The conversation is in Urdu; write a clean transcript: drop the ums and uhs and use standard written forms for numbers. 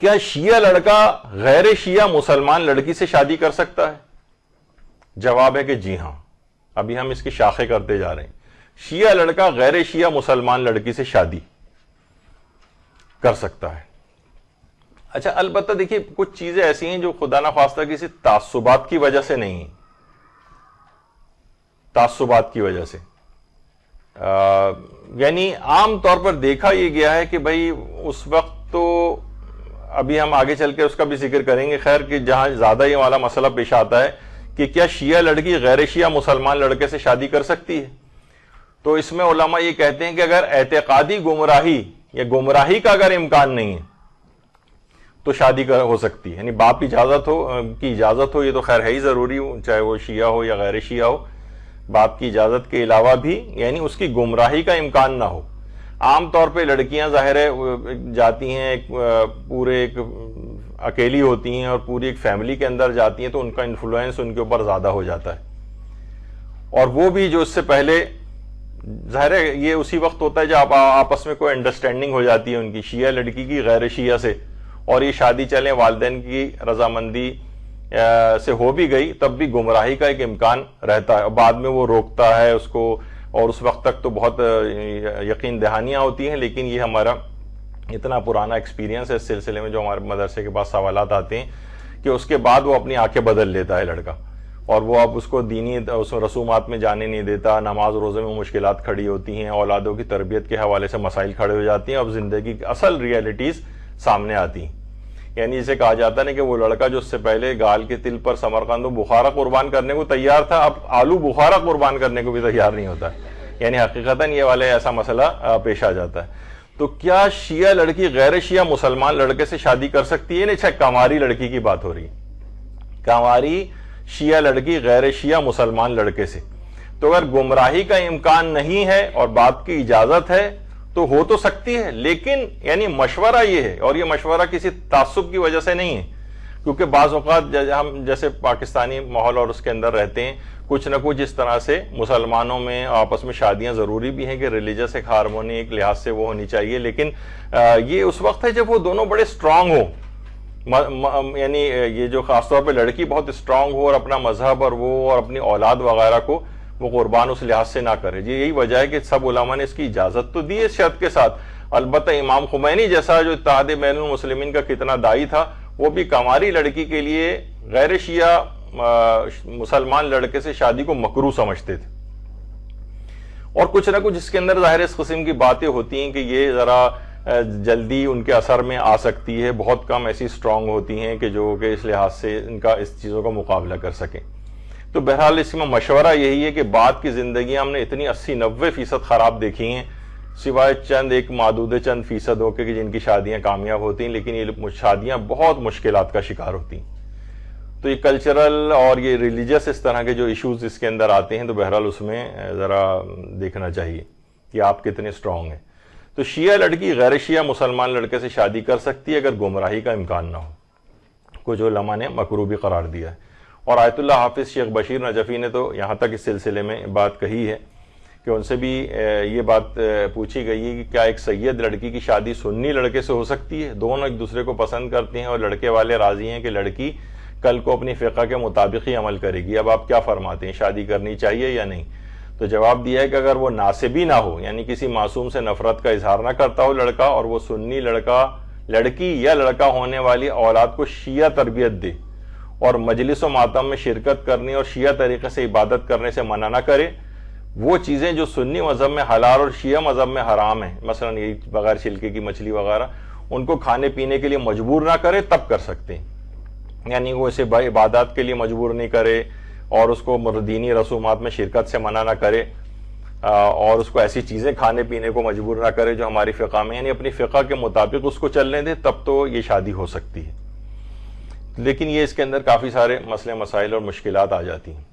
کیا شیعہ لڑکا غیر شیعہ مسلمان لڑکی سے شادی کر سکتا ہے؟ جواب ہے کہ جی ہاں. ابھی ہم اس کی شاخیں کرتے جا رہے ہیں. شیعہ لڑکا غیر شیعہ مسلمان لڑکی سے شادی کر سکتا ہے. اچھا البتہ دیکھیے کچھ چیزیں ایسی ہیں جو خدا نخواستہ کسی تعصبات کی وجہ سے نہیں ہیں. تعصبات کی وجہ سے یعنی عام طور پر دیکھا یہ گیا ہے کہ بھائی اس وقت تو ابھی ہم آگے چل کے اس کا بھی ذکر کریں گے خیر کہ جہاں زیادہ یہ والا مسئلہ پیش آتا ہے کہ کیا شیعہ لڑکی غیر شیعہ مسلمان لڑکے سے شادی کر سکتی ہے. تو اس میں علماء یہ کہتے ہیں کہ اگر اعتقادی گمراہی یا گمراہی کا اگر امکان نہیں ہے تو شادی ہو سکتی ہے. یعنی باپ کی اجازت ہو یہ تو خیر ہے ہی ضروری ہو چاہے وہ شیعہ ہو یا غیر شیعہ ہو. باپ کی اجازت کے علاوہ بھی یعنی اس کی گمراہی کا امکان نہ ہو. عام طور پہ لڑکیاں ظاہر ہے جاتی ہیں پورے ایک اکیلی ہوتی ہیں اور پوری ایک فیملی کے اندر جاتی ہیں تو ان کا انفلوئنس ان کے اوپر زیادہ ہو جاتا ہے. اور وہ بھی جو اس سے پہلے ظاہر ہے یہ اسی وقت ہوتا ہے جب آپس میں کوئی انڈرسٹینڈنگ ہو جاتی ہے ان کی شیعہ لڑکی کی غیر شیعہ سے اور یہ شادی چلیں والدین کی رضامندی سے ہو بھی گئی تب بھی گمراہی کا ایک امکان رہتا ہے. بعد میں وہ روکتا ہے اس کو اور اس وقت تک تو بہت یقین دہانیاں ہوتی ہیں لیکن یہ ہمارا اتنا پرانا ایکسپیرینس ہے اس سلسلے میں جو ہمارے مدرسے کے پاس سوالات آتے ہیں کہ اس کے بعد وہ اپنی آنکھیں بدل لیتا ہے لڑکا اور وہ اب اس کو دینی رسومات میں جانے نہیں دیتا. نماز روزے میں مشکلات کھڑی ہوتی ہیں اولادوں کی تربیت کے حوالے سے مسائل کھڑے ہو جاتی ہیں اب زندگی کی اصل ریئلٹیز سامنے آتی ہیں. یعنی اسے کہا جاتا ہے کہ وہ لڑکا جو اس سے پہلے گال کے تل پر سمرقند و بخارا قربان کرنے کو تیار تھا اب آلو بخارا قربان کرنے کو بھی تیار نہیں ہوتا. یعنی حقیقتاً یہ والے ایسا مسئلہ پیش آ جاتا ہے. تو کیا شیعہ لڑکی غیر شیعہ مسلمان لڑکے سے شادی کر سکتی ہے؟ نہیں اچھا کنواری لڑکی کی بات ہو رہی ہے. کنواری شیعہ لڑکی غیر شیعہ مسلمان لڑکے سے. تو اگر گمراہی کا امکان نہیں ہے اور باپ کی اجازت ہے تو ہو تو سکتی ہے لیکن یعنی مشورہ یہ ہے اور یہ مشورہ کسی تعصب کی وجہ سے نہیں ہے کیونکہ بعض اوقات ہم جیسے پاکستانی ماحول اور اس کے اندر رہتے ہیں کچھ نہ کچھ اس طرح سے مسلمانوں میں آپس میں شادیاں ضروری بھی ہیں کہ ریلیجس ایک ہارمونی ایک لحاظ سے وہ ہونی چاہیے لیکن یہ اس وقت ہے جب وہ دونوں بڑے اسٹرانگ ہوں. یعنی یہ جو خاص طور پہ لڑکی بہت اسٹرانگ ہو اور اپنا مذہب اور وہ اور اپنی اولاد وغیرہ کو وہ قربان اس لحاظ سے نہ کرے. یہی وجہ ہے کہ سب علماء نے اس کی اجازت تو دی اس شرط کے ساتھ. البتہ امام خمینی جیسا جو اتحاد بین المسلمین کا کتنا دائی تھا وہ بھی کنواری لڑکی کے لیے غیر شیعہ مسلمان لڑکے سے شادی کو مکروہ سمجھتے تھے. اور کچھ نہ کچھ اس کے اندر ظاہر اس قسم کی باتیں ہوتی ہیں کہ یہ ذرا جلدی ان کے اثر میں آ سکتی ہے. بہت کم ایسی اسٹرانگ ہوتی ہیں کہ جو کہ اس لحاظ سے ان کا اس چیزوں کا مقابلہ کر سکیں. تو بہرحال اس میں مشورہ یہی ہے کہ بعد کی زندگیاں ہم نے اتنی 80-90% خراب دیکھی ہیں سوائے چند ایک معدود چند فیصد ہو کہ جن کی شادیاں کامیاب ہوتی ہیں لیکن یہ شادیاں بہت مشکلات کا شکار ہوتی ہیں. تو یہ کلچرل اور یہ ریلیجس اس طرح کے جو ایشوز اس کے اندر آتے ہیں تو بہرحال اس میں ذرا دیکھنا چاہیے کہ آپ کتنے اسٹرانگ ہیں. تو شیعہ لڑکی غیر شیعہ مسلمان لڑکے سے شادی کر سکتی ہے اگر گمراہی کا امکان نہ ہو. کچھ علماء نے مکروہ بھی قرار دیا ہے. اور آیت اللہ حافظ شیخ بشیر نجفی نے تو یہاں تک اس سلسلے میں بات کہی ہے کہ ان سے بھی یہ بات پوچھی گئی ہے کہ کیا ایک سید لڑکی کی شادی سنی لڑکے سے ہو سکتی ہے؟ دونوں ایک دوسرے کو پسند کرتے ہیں اور لڑکے والے راضی ہیں کہ لڑکی کل کو اپنی فقہ کے مطابق ہی عمل کرے گی. اب آپ کیا فرماتے ہیں شادی کرنی چاہیے یا نہیں؟ تو جواب دیا ہے کہ اگر وہ ناسبی نہ ہو یعنی کسی معصوم سے نفرت کا اظہار نہ کرتا ہو لڑکا اور وہ سنی لڑکی یا لڑکا ہونے والی اولاد کو شیعہ تربیت دے اور مجلس و ماتم میں شرکت کرنے اور شیعہ طریقے سے عبادت کرنے سے منع نہ کرے وہ چیزیں جو سنی مذہب میں حلال اور شیعہ مذہب میں حرام ہیں مثلا یہ بغیر چھلکے کی مچھلی وغیرہ ان کو کھانے پینے کے لیے مجبور نہ کرے تب کر سکتے ہیں. یعنی وہ اسے عبادات کے لیے مجبور نہیں کرے اور اس کو دینی رسومات میں شرکت سے منع نہ کرے اور اس کو ایسی چیزیں کھانے پینے کو مجبور نہ کرے جو ہماری فقہ میں یعنی اپنی فقہ کے مطابق اس کو چلنے دے تب تو یہ شادی ہو سکتی ہے. لیکن یہ اس کے اندر کافی سارے مسئلے مسائل اور مشکلات آ جاتی ہیں.